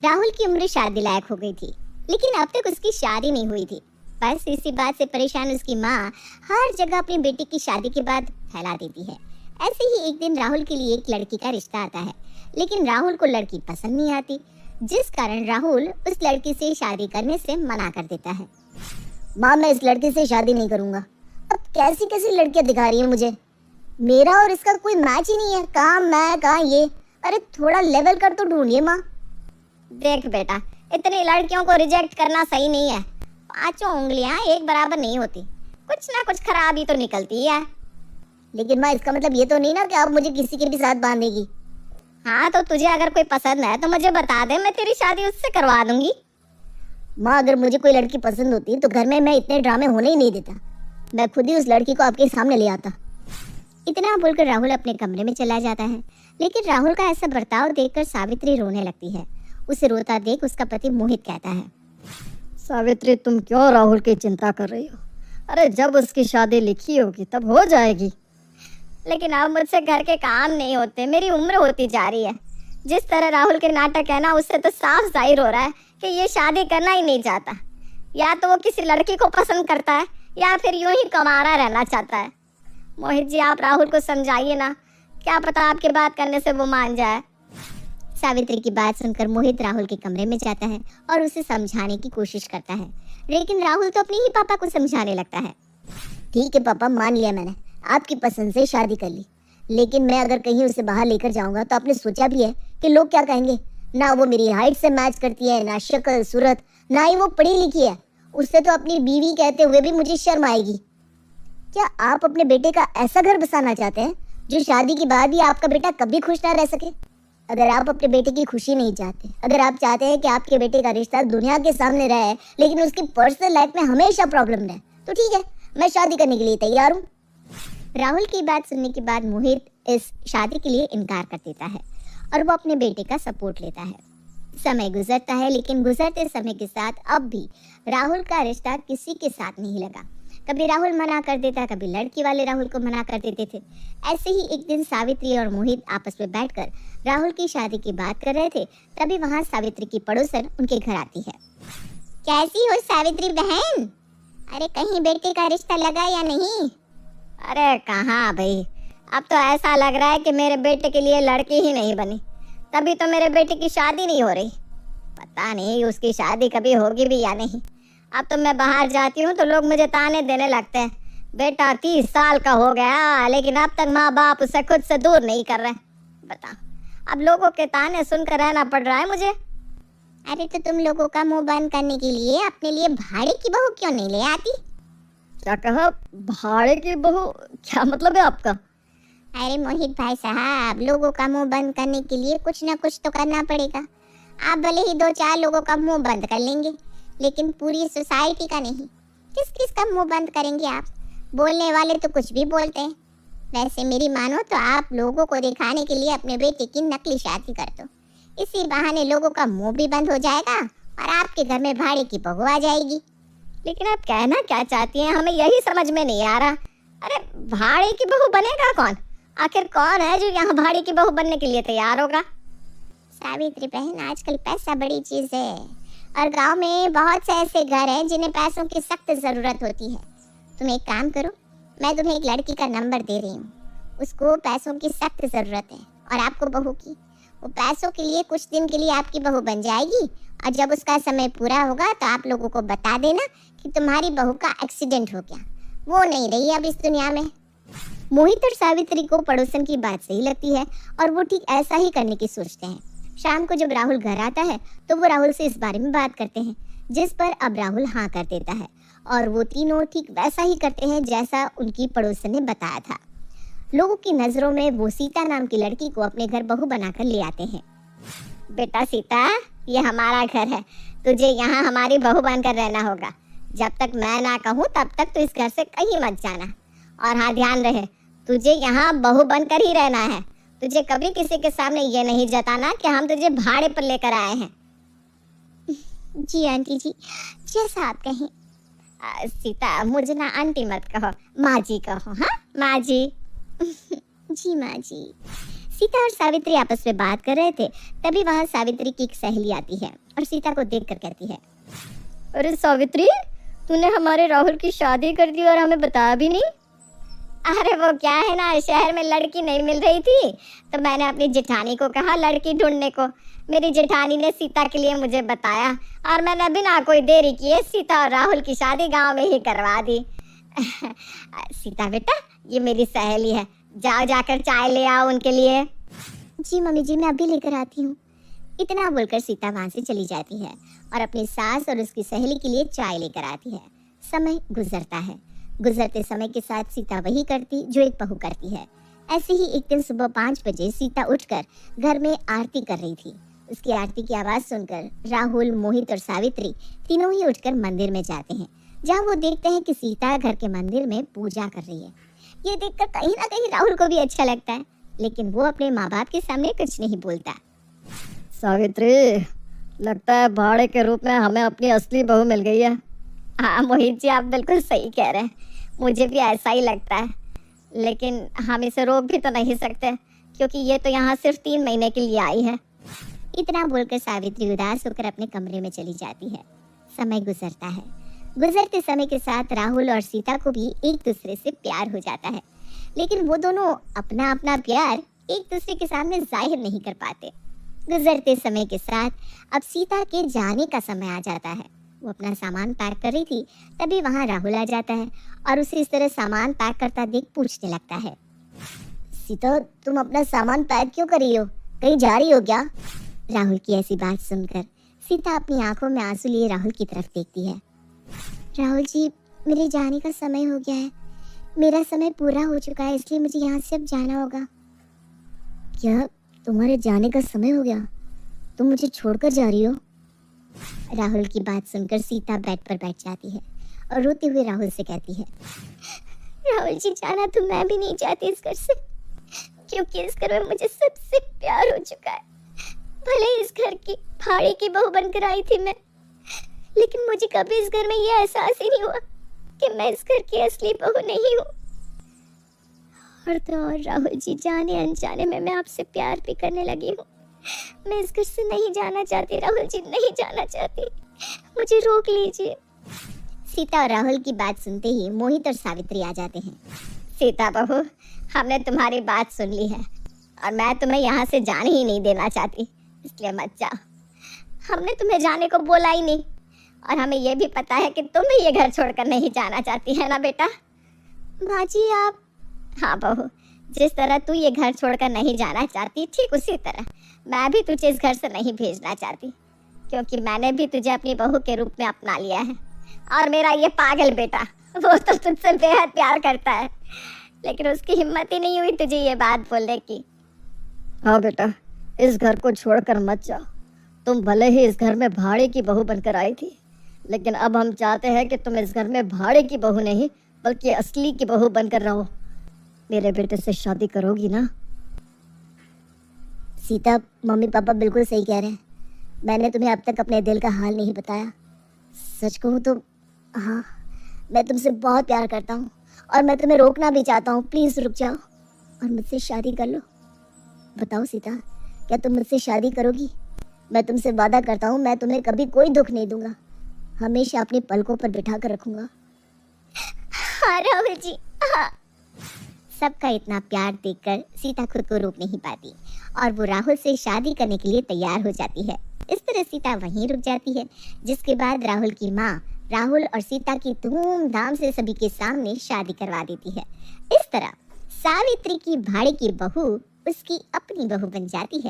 राहुल की उम्र शादी लायक हो गई थी, लेकिन अब तक उसकी शादी नहीं हुई थी। बस इसी बात से परेशान उसकी माँ हर जगह अपनी बेटी की शादी के बाद फैला देती है। ऐसे ही एक दिन राहुल के लिए एक लड़की का रिश्ता आता है, लेकिन राहुल को लड़की पसंद नहीं आती, जिस कारण राहुल उस लड़की से शादी करने से मना कर देता है। माँ, मैं इस लड़की से शादी नहीं करूंगा। अब कैसी कैसी लड़कियां दिखा रही है मुझे, मेरा और इसका कोई मैच ही नहीं है। कहाँ मैं कहाँ ये, अरे थोड़ा लेवल कर तो ढूंढिए माँ। देख बेटा, इतनी लड़कियों को रिजेक्ट करना सही नहीं है। पांचों उंगलियां एक बराबर नहीं होती, कुछ ना कुछ खराबी तो निकलती है। लेकिन माँ, इसका मतलब ये तो नहीं ना कि आप मुझे किसी के भी साथ बांधेगी। हाँ, तो तुझे अगर कोई पसंद है तो मुझे बता दे, मैं तेरी शादी उससे करवा दूंगी। माँ, अगर मुझे कोई लड़की पसंद होती तो घर में मैं इतने ड्रामे होने ही नहीं देता, मैं खुद ही उस लड़की को आपके सामने ले आता। इतना बोलकर राहुल अपने कमरे में चला जाता है, लेकिन राहुल का ऐसा बर्ताव देखकर सावित्री रोने लगती है। उसे रोता देख उसका पति मोहित कहता है, सावित्री, तुम क्यों राहुल की चिंता कर रही हो? अरे जब उसकी शादी लिखी होगी तब हो जाएगी। लेकिन अब मुझसे घर के काम नहीं होते, मेरी उम्र होती जा रही है। जिस तरह राहुल के नाटक है ना, उससे तो साफ जाहिर हो रहा है कि ये शादी करना ही नहीं चाहता। या तो वो किसी लड़की को पसंद करता है या फिर यूं ही कमारा रहना चाहता है। मोहित जी, आप राहुल को समझाइए ना, क्या पता आपके बात करने से वो मान जाए। सावित्री की बात सुनकर मोहित राहुल के कमरे में जाता है और उसे समझाने की कोशिश करता है, लेकिन राहुल तो अपने ही पापा को समझाने लगता है। ठीक है पापा, मान लिया मैंने, आपकी पसंद से शादी कर ली, लेकिन मैं अगर कहीं उसे बाहर लेकर जाऊंगा तो आपने सोचा भी है कि लोग क्या कहेंगे? ना वो मेरी हाइट से मैच करती है, ना शक्ल सूरत, ना ही वो पढ़ी लिखी है। उससे तो अपनी बीवी कहते हुए भी मुझे शर्म आएगी। क्या आप अपने बेटे का ऐसा घर बसाना चाहते हैं जो शादी के बाद भी आपका बेटा कभी खुश ना रह सके? अगर आप अपने बेटे की खुशी नहीं चाहते, अगर आप चाहते हैं कि आपके बेटे का रिश्ता दुनिया के सामने रहे लेकिन उसकी पर्सनल लाइफ में हमेशा प्रॉब्लम रहे, तो ठीक है, मैं शादी करने के लिए तैयार हूँ। राहुल की बात सुनने के बाद मोहित इस शादी के लिए इनकार कर देता है और वो अपने बेटे का सपोर्ट लेता है। समय गुजरता है, लेकिन गुजरते समय के साथ अब भी राहुल का रिश्ता किसी के साथ नहीं लगा। कभी राहुल मना कर देता, कभी लड़की वाले राहुल को मना कर देते थे। ऐसे ही एक दिन सावित्री और मोहित आपस में बैठकर राहुल की शादी की बात कर रहे थे, तभी वहां सावित्री की पड़ोसन उनके घर आती है। कैसी हो सावित्री बहन? अरे कहीं बेटे का रिश्ता लगा या नहीं? अरे कहाँ भाई, अब तो ऐसा लग रहा है कि मेरे बेटे के लिए लड़की ही नहीं बनी, तभी तो मेरे बेटे की शादी नहीं हो रही। पता नहीं उसकी शादी कभी होगी भी या नहीं। अब तो मैं बाहर जाती हूँ तो लोग मुझे ताने देने लगते हैं, बेटा 30 साल का हो गया लेकिन अब तक माँ बाप उसे खुद से दूर नहीं कर रहे। बता, अब लोगों के ताने सुनकर रहना पड़ रहा है मुझे। अरे तो तुम लोगों का मुंह बंद करने के लिए अपने लिए भाड़े की बहू क्यों नहीं ले आती? क्या कहा? भाड़े की बहू? क्या मतलब है आपका? अरे मोहित भाई साहब, लोगों का मुंह बंद करने के लिए कुछ ना कुछ तो करना पड़ेगा। आप भले ही 2-4 लोगों का मुंह बंद कर लेंगे, लेकिन पूरी सोसाइटी का नहीं। किस किस का मुंह बंद करेंगे आप? बोलने वाले तो कुछ भी बोलते हैं। वैसे मेरी मानो तो आप लोगों को दिखाने के लिए अपने बेटे की नकली शादी कर दो। इसी बहाने लोगों का मुंह भी बंद हो जाएगा और आपके घर में भाड़े की बहू आ जाएगी। लेकिन आप कहना क्या चाहती हैं, हमें यही समझ में नहीं आ रहा। अरे भाड़े की बहू बनेगा कौन? आखिर कौन है जो यहाँ भाड़े की बहू बनने के लिए तैयार होगा? सावित्री बहन, आजकल पैसा बड़ी चीज है और गांव में बहुत से ऐसे घर हैं जिन्हें पैसों की सख्त जरूरत होती है। तुम एक काम करो, मैं तुम्हें एक लड़की का नंबर दे रही हूँ, उसको पैसों की सख्त जरूरत है और आपको बहू की। वो पैसों के लिए कुछ दिन के लिए आपकी बहू बन जाएगी और जब उसका समय पूरा होगा तो आप लोगों को बता देना कि तुम्हारी बहू का एक्सीडेंट हो गया, वो नहीं रही अब इस दुनिया में। मोहित और सावित्री को पड़ोसन की बात सही लगती है और वो ठीक ऐसा ही करने की सोचते हैं। शाम को जब राहुल घर आता है तो वो राहुल से इस बारे में बात करते हैं, जिस पर अब राहुल हाँ कर देता है और वो तीनों ठीक वैसा ही करते हैं जैसा उनकी पड़ोसन ने बताया था। लोगों की नजरों में वो सीता नाम की लड़की को अपने घर बहू बनाकर ले आते हैं। बेटा सीता, ये हमारा घर है, तुझे यहाँ हमारी बहू बनकर रहना होगा। जब तक मैं ना कहूँ तब तक तू इस घर से कहीं मत जाना। और हाँ, ध्यान रहे, तुझे यहाँ बहू बनकर ही रहना है। तुझे कभी किसी के सामने ये नहीं जताना कि हम तुझे भाड़े पर लेकर आए हैं। जी आंटी जी, जैसा आप कहें। सीता, मुझे ना आंटी मत कहो, माँ जी कहो। हाँ माँ जी। जी माँ जी। सीता और सावित्री आपस में बात कर रहे थे, तभी वहां सावित्री की एक सहेली आती है और सीता को देखकर कहती है, अरे सावित्री, तूने हमारे राहुल की शादी कर दी और हमें बताया भी नहीं। अरे वो क्या है ना, शहर में लड़की नहीं मिल रही थी तो मैंने अपनी जेठानी को कहा लड़की ढूंढने को। मेरी जेठानी ने सीता के लिए मुझे बताया और मैंने बिना कोई देरी किए सीता और राहुल की शादी गांव में ही करवा दी। सीता बेटा, ये मेरी सहेली है, जाओ जाकर चाय ले आओ उनके लिए। जी मम्मी जी, मैं अभी लेकर आती हूँ। इतना बोलकर सीता वहां से चली जाती है और अपनी सास और उसकी सहेली के लिए चाय लेकर आती है। समय गुजरता है। गुजरते समय के साथ सीता वही करती जो एक बहू करती है। ऐसे ही एक दिन सुबह 5 बजे सीता उठकर घर में आरती कर रही थी। उसकी आरती की आवाज सुनकर राहुल, मोहित और सावित्री तीनों ही उठकर मंदिर में जाते हैं, जहाँ वो देखते हैं कि सीता घर के मंदिर में पूजा कर रही है। ये देखकर कहीं ना कहीं राहुल को भी अच्छा लगता है, लेकिन वो अपने माँ बाप के सामने कुछ नहीं बोलता। सावित्री, लगता है भाड़े के रूप में हमें अपनी असली बहू मिल गई है। हाँ मोहित जी, आप बिल्कुल सही कह रहे हैं, मुझे भी ऐसा ही लगता है, लेकिन हम इसे रोक भी तो नहीं सकते क्योंकि ये तो यहाँ सिर्फ 3 महीने के लिए आई है। इतना बोलकर सावित्री उदास होकर अपने कमरे में चली जाती है। समय गुजरता है। गुजरते समय के साथ राहुल और सीता को भी एक दूसरे से प्यार हो जाता है, लेकिन वो दोनों अपना अपना प्यार एक दूसरे के सामने जाहिर नहीं कर पाते। गुजरते समय के साथ अब सीता के जाने का समय आ जाता है। वो अपना सामान पैक कर रही थी, तभी वहाँ राहुल आ जाता है और उसे इस तरह सामान पैक करता देख पूछने लगता है, सीता तुम अपना सामान पैक क्यों कर रही हो, कहीं जा रही हो क्या? राहुल की ऐसी बात सुनकर सीता अपनी आंखों में आंसू लिए राहुल की तरफ देखती है। राहुल जी, मेरे जाने का समय हो गया है, मेरा समय पूरा हो चुका है, इसलिए मुझे यहाँ से अब जाना होगा। क्या तुम्हारे जाने का समय हो गया? तुम मुझे छोड़कर जा रही हो? राहुल की बात सुनकर सीता बेड पर बैठ जाती है और रोते हुए राहुल से कहती है, राहुल जी जाना तो मैं भी नहीं चाहती इस घर से, क्योंकि इस घर में मुझे सबसे प्यार हो चुका है। भले इस घर की भाड़े की बहू बनकर आई थी मैं, लेकिन मुझे कभी इस घर में ये एहसास ही नहीं हुआ कि मैं इस घर की असली बहू नहीं हूँ। और तो और राहुल जी, जाने अनजाने में मैं आपसे प्यार भी करने लगी हूँ। मैं इस घर से नहीं जाना चाहती राहुल जी, नहीं जाना चाहती, मुझे रोक लीजिए। सीता और राहुल की बात सुनते ही मोहित और सावित्री आ जाते हैं। सीता बहू, हमने तुम्हारी बात सुन ली है और मैं तुम्हें यहाँ से जाने ही नहीं देना चाहती, इसलिए मत जाओ। हमने तुम्हें जाने को बोला ही नहीं और हमें यह भी पता है कि तुम भी ये घर छोड़कर नहीं जाना चाहती है ना बेटा? माँ जी आप... हाँ बहू, जिस तरह तू ये घर छोड़कर नहीं जाना चाहती, ठीक उसी तरह मैं भी तुझे इस घर से नहीं भेजना चाहती, क्योंकि मैंने भी तुझे अपनी बहू के रूप में अपना लिया है। और मेरा ये पागल बेटा, वो तो तुझसे बेहद प्यार करता है, लेकिन उसकी हिम्मत ही नहीं हुई तुझे ये बात बोलने की। हाँ बेटा, इस घर को छोड़कर मत जाओ। तुम भले ही इस घर में भाड़े की बहू बनकर आई थी, लेकिन अब हम चाहते हैं कि तुम इस घर में भाड़े की बहू नहीं बल्कि असली की बहू बनकर रहो। मेरे बेटे से शादी करोगी ना? सीता, मम्मी पापा बिल्कुल सही कह रहे हैं। मैंने तुम्हें अब तक अपने दिल का हाल नहीं बताया। सच कहूँ तो हाँ, मैं तुमसे बहुत प्यार करता हूँ और मैं तुम्हें रोकना भी चाहता हूँ। प्लीज़ रुक जाओ और मुझसे शादी कर लो। बताओ सीता, क्या तुम मुझसे शादी करोगी? मैं तुमसे वादा करता हूँ, मैं तुम्हें कभी कोई दुख नहीं दूंगा, हमेशा अपनी पलकों पर बिठा कर रखूंगा। हाँ राहुल जी, हाँ। सबका इतना प्यार देखकर सीता खुद को रोक नहीं पाती और वो राहुल से शादी करने के लिए तैयार हो जाती है। इस तरह सीता वहीं रुक जाती है, जिसके बाद राहुल की माँ राहुल और सीता की धूमधाम से सभी के सामने शादी करवा देती है। इस तरह सावित्री की भाड़े की बहू उसकी अपनी बहू बन जाती है।